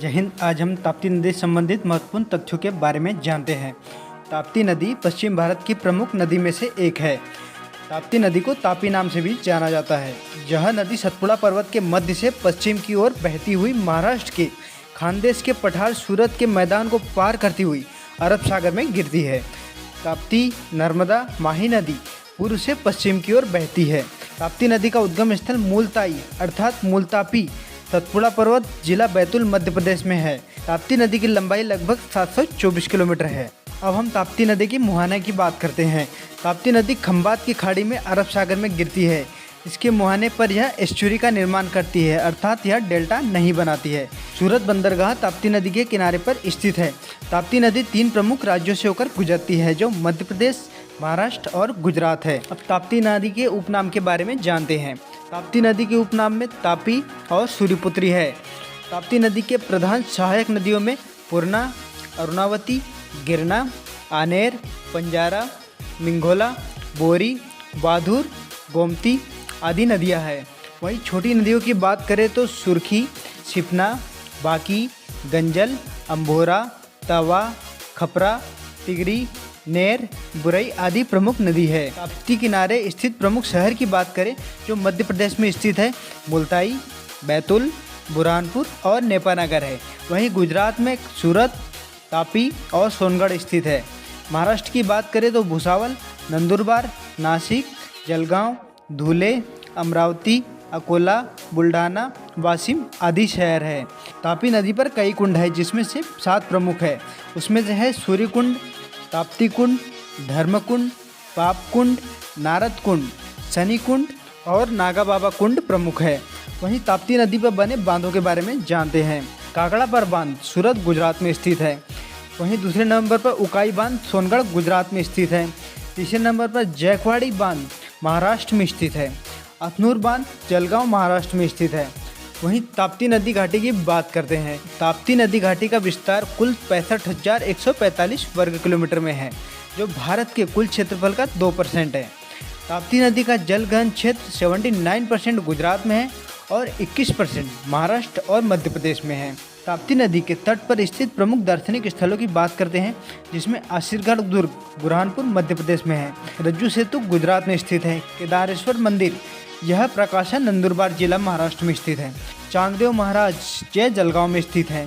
जय हिंद। आज हम ताप्ती नदी से संबंधित महत्वपूर्ण तथ्यों के बारे में जानते हैं। ताप्ती नदी पश्चिम भारत की प्रमुख नदी में से एक है। ताप्ती नदी को तापी नाम से भी जाना जाता है। यह नदी सतपुड़ा पर्वत के मध्य से पश्चिम की ओर बहती हुई महाराष्ट्र के खानदेश के पठार सूरत के मैदान को पार करती हुई अरब सागर में गिरती है। ताप्ती नर्मदा माही नदी पूर्व से पश्चिम की ओर बहती है। ताप्ती नदी का उद्गम स्थल मूलताई अर्थात मूलतापी सतपुड़ा पर्वत जिला बैतूल मध्य प्रदेश में है। ताप्ती नदी की लंबाई लगभग 724 किलोमीटर है। अब हम ताप्ती नदी की मुहाने की बात करते हैं। ताप्ती नदी खंबात की खाड़ी में अरब सागर में गिरती है। इसके मुहाने पर यह एस्चुरी का निर्माण करती है अर्थात यह डेल्टा नहीं बनाती है। सूरत बंदरगाह ताप्ती नदी के किनारे पर स्थित है। ताप्ती नदी 3 प्रमुख राज्यों से होकर गुजरती है जो मध्य प्रदेश, महाराष्ट्र और गुजरात है। अब ताप्ती नदी के उपनाम के बारे में जानते हैं। ताप्ती नदी के उपनाम में तापी और सूर्यपुत्री है। ताप्ती नदी के प्रधान सहायक नदियों में पूर्णा, अरुणावती, गिरना, आनेर, पंजारा, मिंगोला, बोरी, बाधुर, गोमती आदि नदियां हैं। वहीं छोटी नदियों की बात करें तो सुरखी, सिपना, बाकी, गंजल, अम्भोरा, तवा, खपरा, तिगरी, नेर, बुरई आदि प्रमुख नदी है। ताप्ती किनारे स्थित प्रमुख शहर की बात करें जो मध्य प्रदेश में स्थित है, मुल्ताई, बैतूल, बुरहानपुर और नेपानगर है। वहीं गुजरात में सूरत, तापी और सोनगढ़ स्थित है। महाराष्ट्र की बात करें तो भुसावल, नंदुरबार, नासिक, जलगांव, धुले, अमरावती, अकोला, बुल्ढाना, वाशिम आदि शहर है। तापी नदी पर कई कुंड है जिसमें से 7 प्रमुख है। उसमें से है सूर्यकुंड, ताप्ती कुंड, धर्मकुंड, पापकुंड, नारद कुंड, शनि कुंड और नागा बाबा कुंड प्रमुख है। वहीं ताप्ती नदी पर बने बांधों के बारे में जानते हैं। काकड़ापर बांध सूरत गुजरात में स्थित है। वहीं दूसरे नंबर पर उकाई बांध सोनगढ़ गुजरात में स्थित है। तीसरे नंबर पर जैकवाड़ी बांध महाराष्ट्र में स्थित है। अखनूर बांध जलगांव महाराष्ट्र में स्थित है। वहीं ताप्ती नदी घाटी की बात करते हैं। ताप्ती नदी घाटी का विस्तार कुल 65,145 वर्ग किलोमीटर में है जो भारत के कुल क्षेत्रफल का 2% है। ताप्ती नदी का जलग्रहण क्षेत्र 79% गुजरात में है और 21% महाराष्ट्र और मध्य प्रदेश में है। ताप्ती नदी के तट पर स्थित प्रमुख दार्शनिक स्थलों की बात करते हैं जिसमें आशीरगढ़ दुर्ग बुरहानपुर मध्य प्रदेश में है। रज्जू सेतु गुजरात में स्थित है। केदारेश्वर मंदिर यह प्रकाशन नंदुरबार जिला महाराष्ट्र में स्थित है। चांगदेव महाराज जय जलगांव में स्थित है।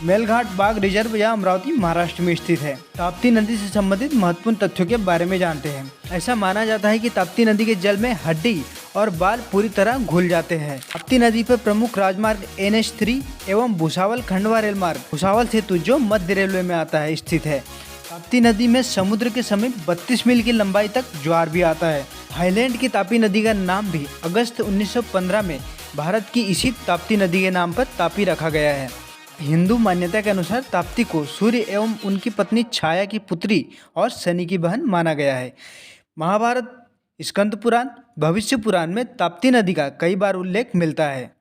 मेलघाट बाघ रिजर्व या अमरावती महाराष्ट्र में स्थित है। ताप्ती नदी से संबंधित महत्वपूर्ण तथ्यों के बारे में जानते हैं। ऐसा माना जाता है कि ताप्ती नदी के जल में हड्डी और बाल पूरी तरह घुल जाते हैं। ताप्ती नदी पर प्रमुख राजमार्ग NH3 एवं भुसावल खंडवा रेल मार्ग भुसावल सेतु जो मध्य रेलवे में आता है स्थित है। ताप्ती नदी में समुद्र के समीप 32 मील की लंबाई तक ज्वार भी आता है। थाईलैंड की तापी नदी का नाम भी अगस्त 1915 में भारत की इसी ताप्ती नदी के नाम पर तापी रखा गया है। हिंदू मान्यता के अनुसार ताप्ती को सूर्य एवं उनकी पत्नी छाया की पुत्री और शनि की बहन माना गया है। महाभारत, स्कंद पुराण, भविष्य पुराण में ताप्ती नदी का कई बार उल्लेख मिलता है।